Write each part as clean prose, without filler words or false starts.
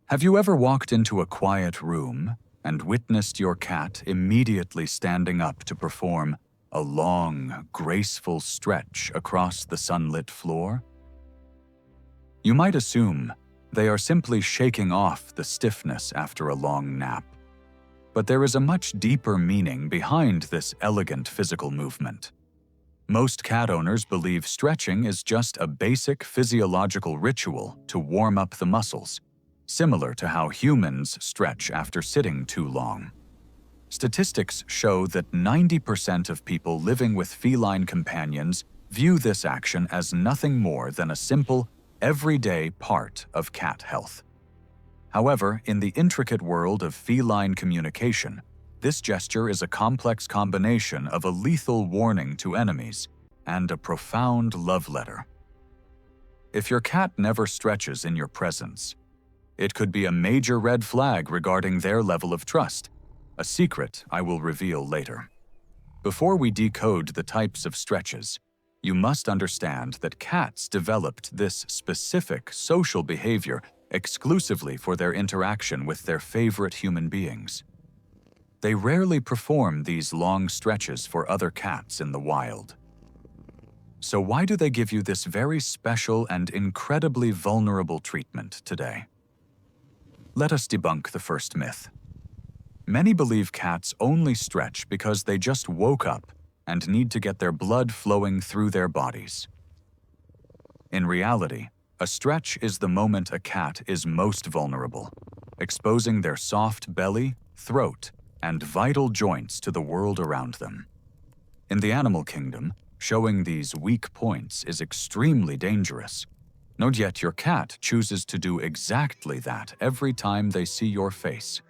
Have you ever walked into a quiet room and witnessed your cat immediately standing up to perform a long, graceful stretch across the sunlit floor? You might assume they are simply shaking off the stiffness after a long nap. But there is a much deeper meaning behind this elegant physical movement. Most cat owners believe stretching is just a basic physiological ritual to warm up the muscles, similar to how humans stretch after sitting too long. Statistics show that 90% of people living with feline companions view this action as nothing more than a simple, everyday part of cat health. However, in the intricate world of feline communication, this gesture is a complex combination of a lethal warning to enemies and a profound love letter. If your cat never stretches in your presence, it could be a major red flag regarding their level of trust, a secret I will reveal later. Before we decode the types of stretches, you must understand that cats developed this specific social behavior exclusively for their interaction with their favorite human beings. They rarely perform these long stretches for other cats in the wild. So why do they give you this very special and incredibly vulnerable treatment today? Let us debunk the first myth. Many believe cats only stretch because they just woke up and need to get their blood flowing through their bodies. In reality, a stretch is the moment a cat is most vulnerable, exposing their soft belly, throat, and vital joints to the world around them. In the animal kingdom, showing these weak points is extremely dangerous. Not yet your cat chooses to do exactly that every time they see your face.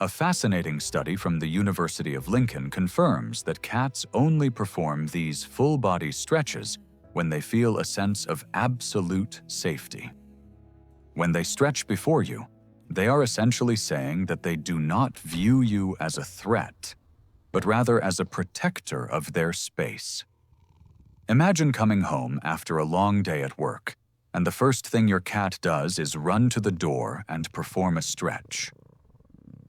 A fascinating study from the University of Lincoln confirms that cats only perform these full-body stretches when they feel a sense of absolute safety. When they stretch before you, they are essentially saying that they do not view you as a threat, but rather as a protector of their space. Imagine coming home after a long day at work, and the first thing your cat does is run to the door and perform a stretch.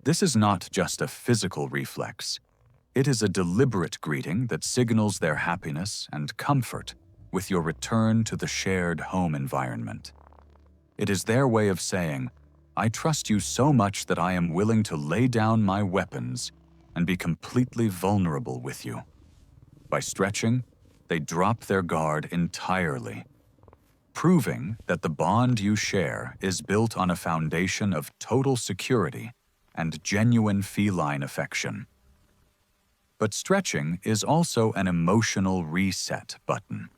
This is not just a physical reflex. It is a deliberate greeting that signals their happiness and comfort with your return to the shared home environment. It is their way of saying, "I trust you so much that I am willing to lay down my weapons and be completely vulnerable with you." By stretching, they drop their guard entirely, proving that the bond you share is built on a foundation of total security and genuine feline affection. But stretching is also an emotional reset button,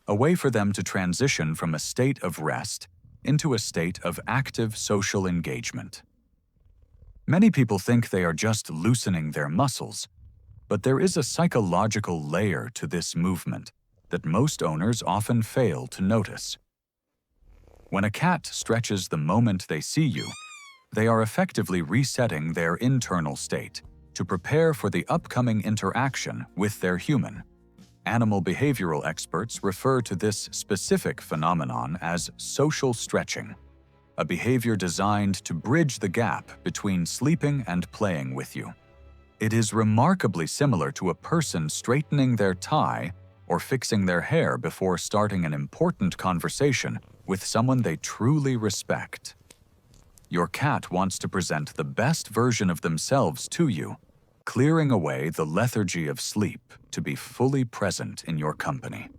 a way for them to transition from a state of rest into a state of active social engagement. Many people think they are just loosening their muscles, but there is a psychological layer to this movement that most owners often fail to notice. When a cat stretches the moment they see you, they are effectively resetting their internal state to prepare for the upcoming interaction with their human. Animal behavioral experts refer to this specific phenomenon as social stretching, a behavior designed to bridge the gap between sleeping and playing with you. It is remarkably similar to a person straightening their tie or fixing their hair before starting an important conversation with someone they truly respect. Your cat wants to present the best version of themselves to you, clearing away the lethargy of sleep to be fully present in your company.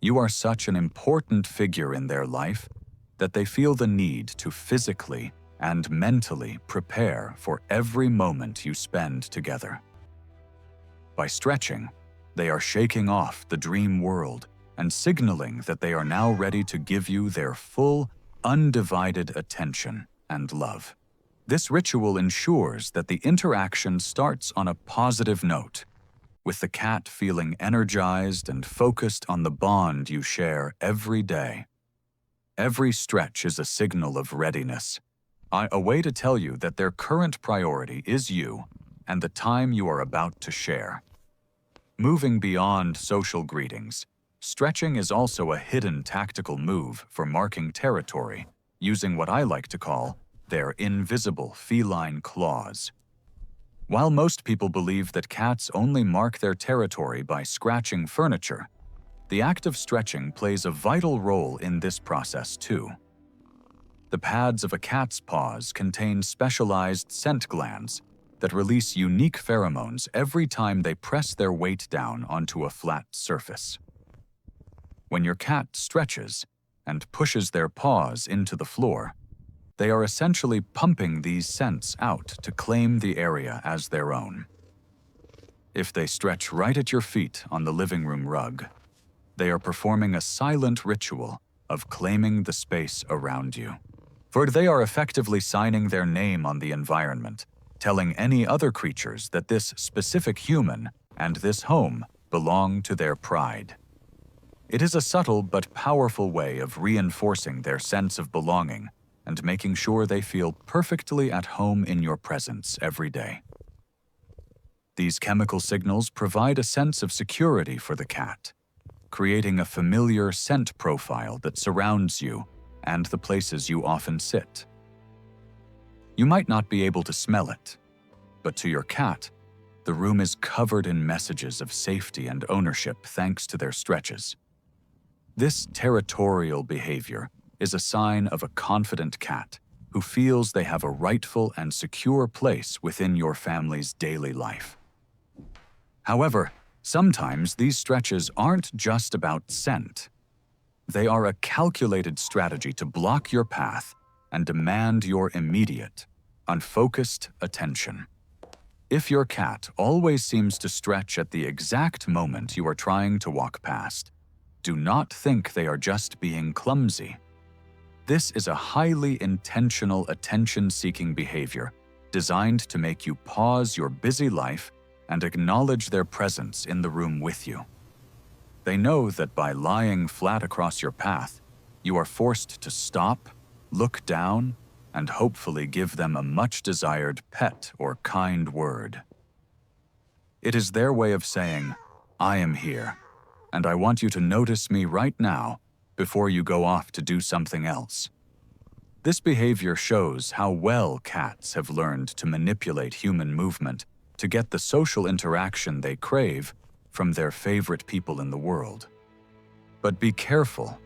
You are such an important figure in their life that they feel the need to physically and mentally prepare for every moment you spend together. By stretching, they are shaking off the dream world and signaling that they are now ready to give you their full, undivided attention and love. This ritual ensures that the interaction starts on a positive note, with the cat feeling energized and focused on the bond you share every day. Every stretch is a signal of readiness, a way to tell you that their current priority is you and the time you are about to share. Moving beyond social greetings, stretching is also a hidden tactical move for marking territory, using what I like to call their invisible feline claws. While most people believe that cats only mark their territory by scratching furniture, the act of stretching plays a vital role in this process too. The pads of a cat's paws contain specialized scent glands that release unique pheromones every time they press their weight down onto a flat surface. When your cat stretches and pushes their paws into the floor, they are essentially pumping these scents out to claim the area as their own. If they stretch right at your feet on the living room rug, they are performing a silent ritual of claiming the space around you. For they are effectively signing their name on the environment, telling any other creatures that this specific human and this home belong to their pride. It is a subtle but powerful way of reinforcing their sense of belonging and making sure they feel perfectly at home in your presence every day. These chemical signals provide a sense of security for the cat, creating a familiar scent profile that surrounds you and the places you often sit. You might not be able to smell it, but to your cat, the room is covered in messages of safety and ownership thanks to their stretches. This territorial behavior is a sign of a confident cat who feels they have a rightful and secure place within your family's daily life. However, sometimes these stretches aren't just about scent. They are a calculated strategy to block your path and demand your immediate, unfocused attention. If your cat always seems to stretch at the exact moment you are trying to walk past, do not think they are just being clumsy. This is a highly intentional attention-seeking behavior designed to make you pause your busy life and acknowledge their presence in the room with you. They know that by lying flat across your path, you are forced to stop, look down, and hopefully give them a much-desired pet or kind word. It is their way of saying, "I am here, and I want you to notice me right now before you go off to do something else." This behavior shows how well cats have learned to manipulate human movement to get the social interaction they crave from their favorite people in the world. But be careful,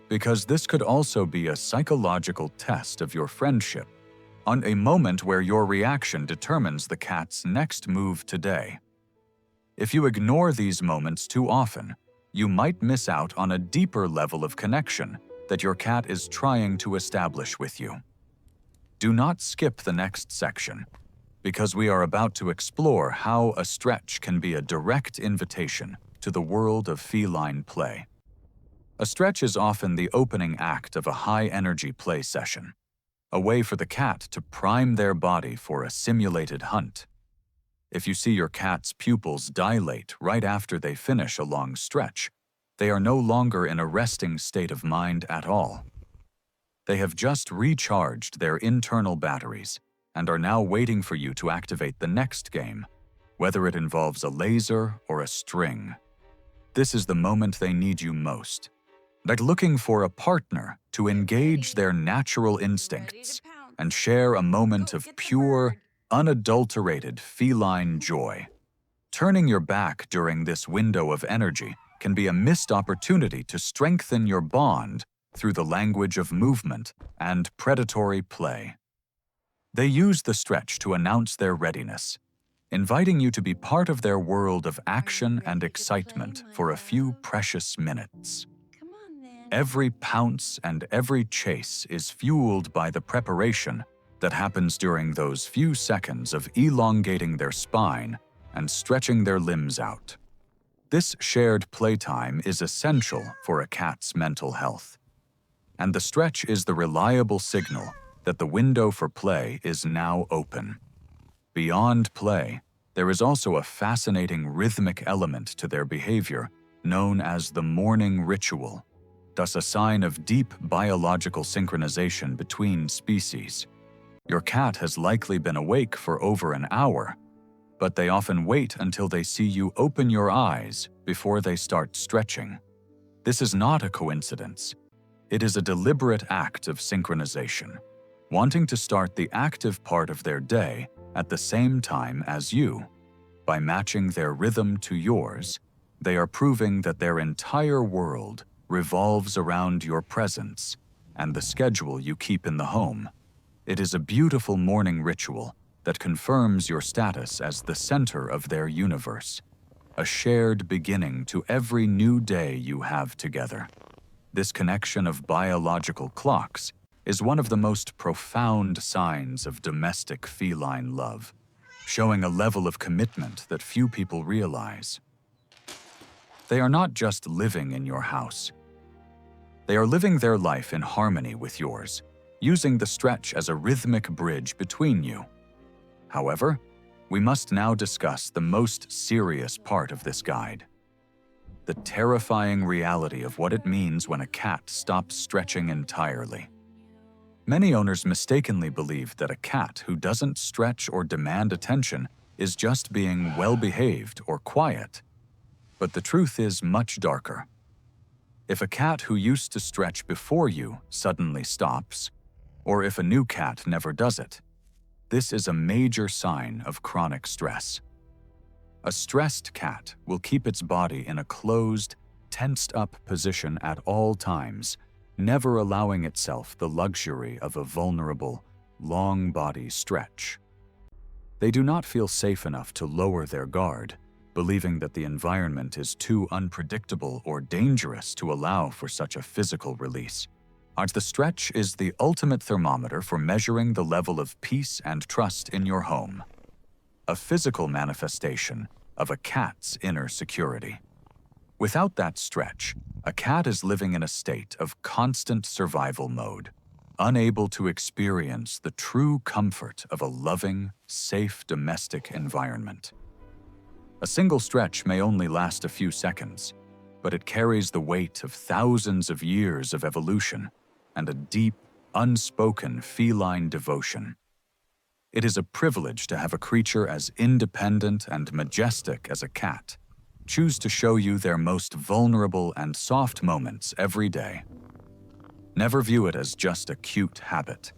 because this could also be a psychological test of your friendship, on a moment where your reaction determines the cat's next move today. If you ignore these moments too often, you might miss out on a deeper level of connection that your cat is trying to establish with you. Do not skip the next section, because we are about to explore how a stretch can be a direct invitation to the world of feline play. A stretch is often the opening act of a high-energy play session, a way for the cat to prime their body for a simulated hunt. If you see your cat's pupils dilate right after they finish a long stretch, they are no longer in a resting state of mind at all. They have just recharged their internal batteries and are now waiting for you to activate the next game, whether it involves a laser or a string. This is the moment they need you most, like looking for a partner to engage their natural instincts and share a moment of pure, unadulterated feline joy. Turning your back during this window of energy can be a missed opportunity to strengthen your bond through the language of movement and predatory play. They use the stretch to announce their readiness, inviting you to be part of their world of action and excitement for a few precious minutes. Every pounce and every chase is fueled by the preparation that happens during those few seconds of elongating their spine and stretching their limbs out. This shared playtime is essential for a cat's mental health, and the stretch is the reliable signal that the window for play is now open. Beyond play, there is also a fascinating rhythmic element to their behavior known as the morning ritual, thus a sign of deep biological synchronization between species. Your cat has likely been awake for over an hour, but they often wait until they see you open your eyes before they start stretching. This is not a coincidence. It is a deliberate act of synchronization, wanting to start the active part of their day at the same time as you. By matching their rhythm to yours, they are proving that their entire world revolves around your presence and the schedule you keep in the home. It is a beautiful morning ritual that confirms your status as the center of their universe, a shared beginning to every new day you have together. This connection of biological clocks is one of the most profound signs of domestic feline love, showing a level of commitment that few people realize. They are not just living in your house. They are living their life in harmony with yours, using the stretch as a rhythmic bridge between you. However, we must now discuss the most serious part of this guide: the terrifying reality of what it means when a cat stops stretching entirely. Many owners mistakenly believe that a cat who doesn't stretch or demand attention is just being well-behaved or quiet. But the truth is much darker. If a cat who used to stretch before you suddenly stops, or if a new cat never does it, this is a major sign of chronic stress. A stressed cat will keep its body in a closed, tensed-up position at all times, never allowing itself the luxury of a vulnerable, long body stretch. They do not feel safe enough to lower their guard, believing that the environment is too unpredictable or dangerous to allow for such a physical release. The stretch is the ultimate thermometer for measuring the level of peace and trust in your home, a physical manifestation of a cat's inner security. Without that stretch, a cat is living in a state of constant survival mode, unable to experience the true comfort of a loving, safe domestic environment. A single stretch may only last a few seconds, but it carries the weight of thousands of years of evolution and a deep, unspoken feline devotion. It is a privilege to have a creature as independent and majestic as a cat choose to show you their most vulnerable and soft moments every day. Never view it as just a cute habit.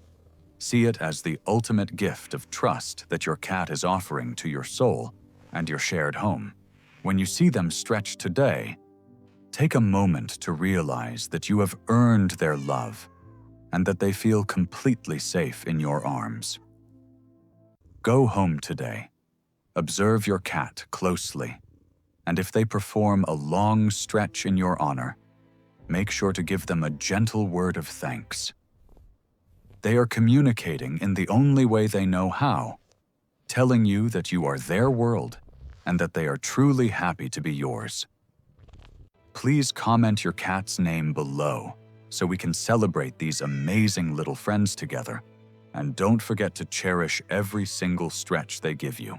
See it as the ultimate gift of trust that your cat is offering to your soul and your shared home. When you see them stretch today, take a moment to realize that you have earned their love and that they feel completely safe in your arms. Go home today, observe your cat closely, and if they perform a long stretch in your honor, make sure to give them a gentle word of thanks. They are communicating in the only way they know how, telling you that you are their world and that they are truly happy to be yours. Please comment your cat's name below so we can celebrate these amazing little friends together, and don't forget to cherish every single stretch they give you.